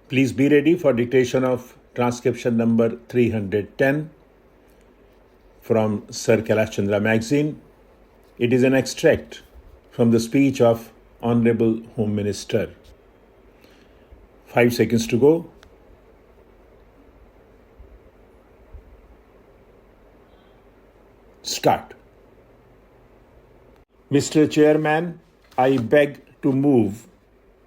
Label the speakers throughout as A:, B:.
A: Please be ready for dictation of transcription number 310 from Sir Kailash Chandra magazine. It is an extract from the speech of Honorable Home Minister. 5 seconds to go. Start. Mr. Chairman, I beg to move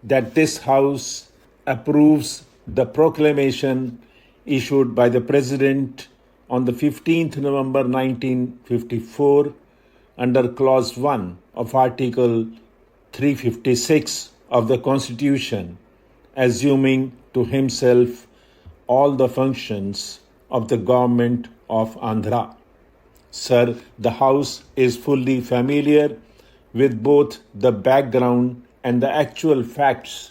A: that this House approves the proclamation issued by the President on the 15th November 1954 under Clause 1 of Article 356 of the Constitution, assuming to himself all the functions of the government of Andhra. Sir, the House is fully familiar with both the background and the actual facts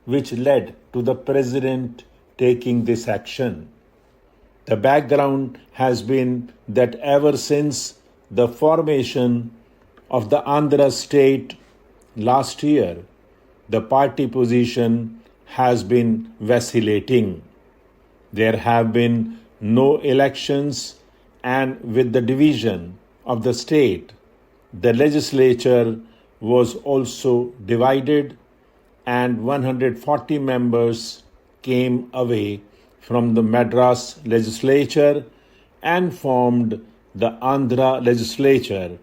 A: which led to the President taking this action. The background has been that ever since the formation of the Andhra state last year, the party position has been vacillating. There have been no elections, and with the division of the state, the legislature was also divided, and 140 members came away from the Madras legislature and formed the Andhra legislature,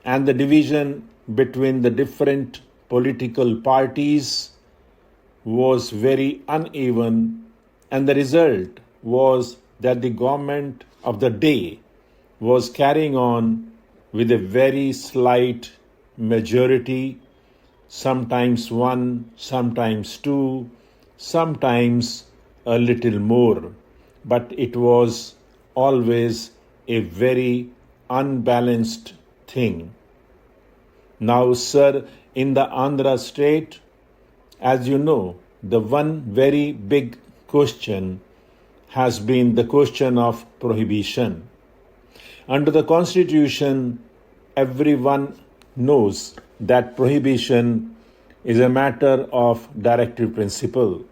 A: and the division between the different political parties was very uneven, and the result was that the government of the day was carrying on with a very slight majority, sometimes one, sometimes two, sometimes a little more, but it was always a very unbalanced thing. Now, sir, in the Andhra state, as you know, the one very big question has been the question of prohibition. Under the Constitution, everyone knows that prohibition is a matter of directive principle.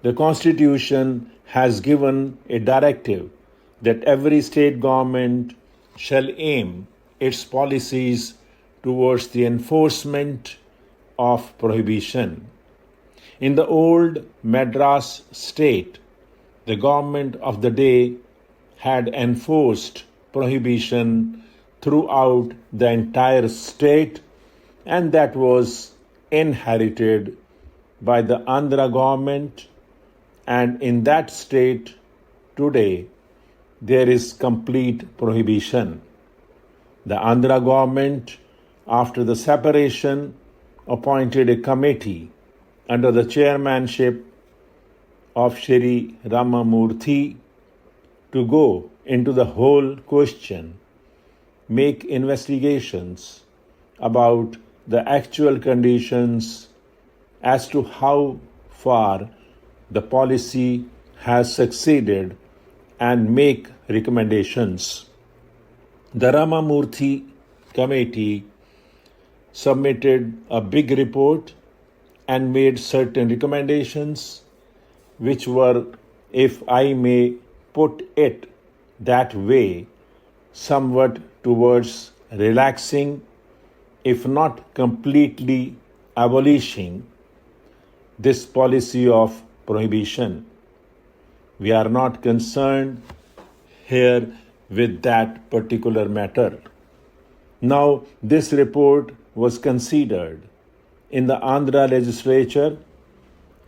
A: The Constitution has given a directive that every state government shall aim its policies towards the enforcement of prohibition. In the old Madras state, the government of the day had enforced prohibition throughout the entire state, and that was inherited by the Andhra government, and in that state today there is complete prohibition. The Andhra government, after the separation, appointed a committee under the chairmanship of Shri Ramamurthy to go into the whole question, make investigations about the actual conditions as to how far the policy has succeeded and make recommendations. The Ramamurthy committee submitted a big report and made certain recommendations which were, if I may put it that way, somewhat towards relaxing, if not completely abolishing, this policy of prohibition. We are not concerned here with that particular matter. Now, this report was considered in the Andhra legislature,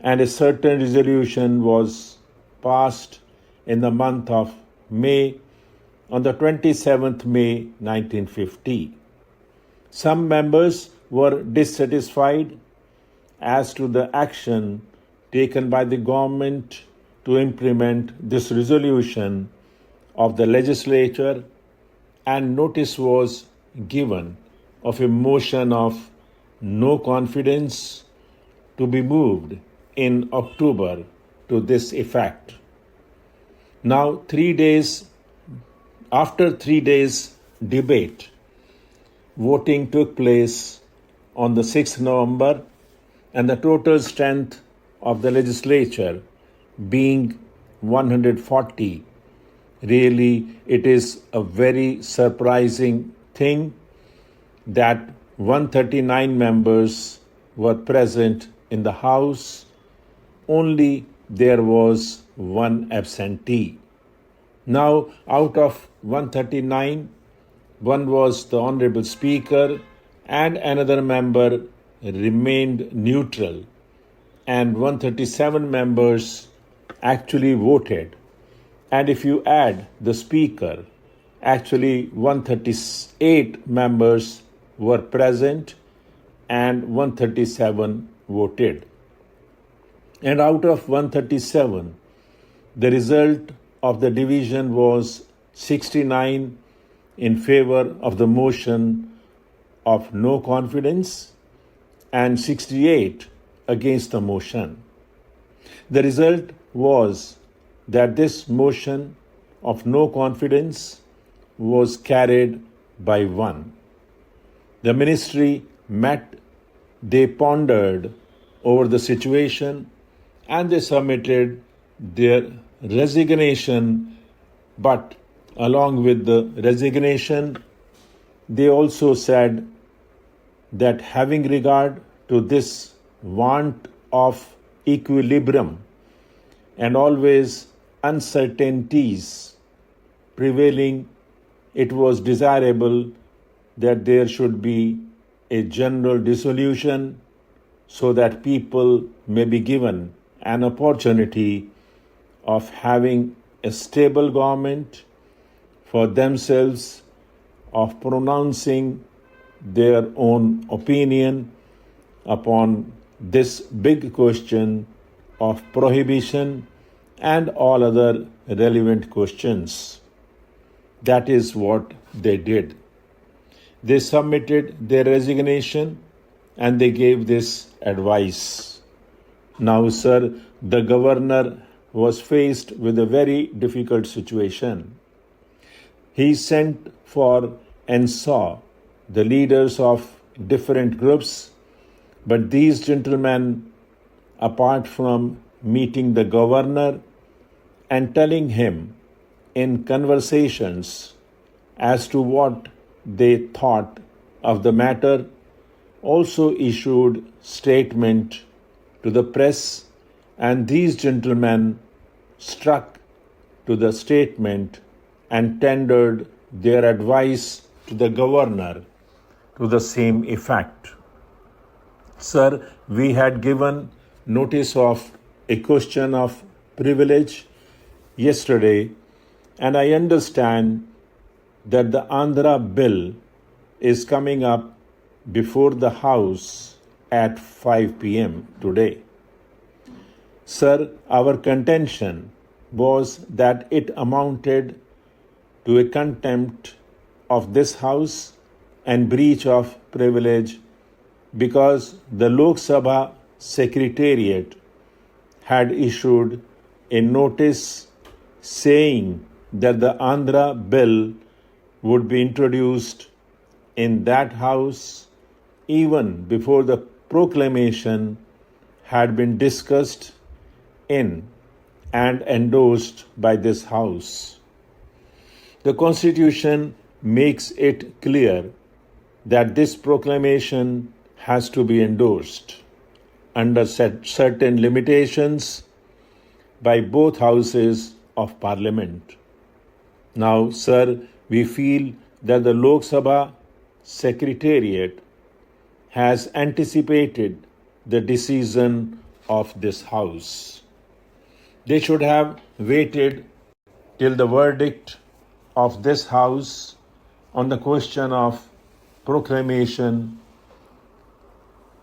A: and a certain resolution was passed in the month of May, on the 27th May 1950. Some members were dissatisfied as to the action taken by the government to implement this resolution of the legislature, and notice was given of a motion of no confidence to be moved in October to this effect. Now, after 3 days debate, voting took place on the 6th November, and the total strength of the legislature being 140. Really, it is a very surprising thing that 139 members were present in the House. Only there was one absentee. Now, out of 139, one was the Honorable Speaker and another member remained neutral, and 137 members actually voted. And if you add the Speaker, actually 138 members were present and 137 voted. And out of 137, the result of the division was 69 in favor of the motion of no confidence and 68 against the motion. The result was that this motion of no confidence was carried by one. The ministry met, they pondered over the situation, and they submitted their resignation. But along with the resignation, they also said that having regard to this want of equilibrium and always uncertainties prevailing, it was desirable that there should be a general dissolution so that people may be given an opportunity of having a stable government for themselves, of pronouncing their own opinion upon this big question of prohibition and all other relevant questions. That is what they did. They submitted their resignation and they gave this advice. Now, sir, the governor was faced with a very difficult situation. He sent for and saw the leaders of different groups, but these gentlemen, apart from meeting the governor and telling him in conversations as to what they thought of the matter, also issued statement to the press, and these gentlemen struck to the statement and tendered their advice to the governor to the same effect. Sir, we had given notice of a question of privilege yesterday, and I understand that the Andhra bill is coming up before the House at 5 p.m. today. Sir, our contention was that it amounted to a contempt of this House and breach of privilege because the Lok Sabha Secretariat had issued a notice saying that the Andhra bill would be introduced in that House even before the proclamation had been discussed in and endorsed by this House. The Constitution makes it clear that this proclamation has to be endorsed under certain limitations by both houses of Parliament. Now, sir, we feel that the Lok Sabha Secretariat has anticipated the decision of this House. They should have waited till the verdict of this House on the question of proclamation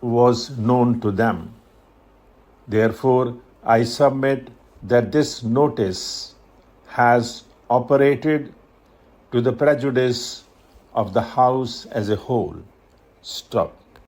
A: was known to them. Therefore, I submit that this notice has operated to the prejudice of the House as a whole. Stop.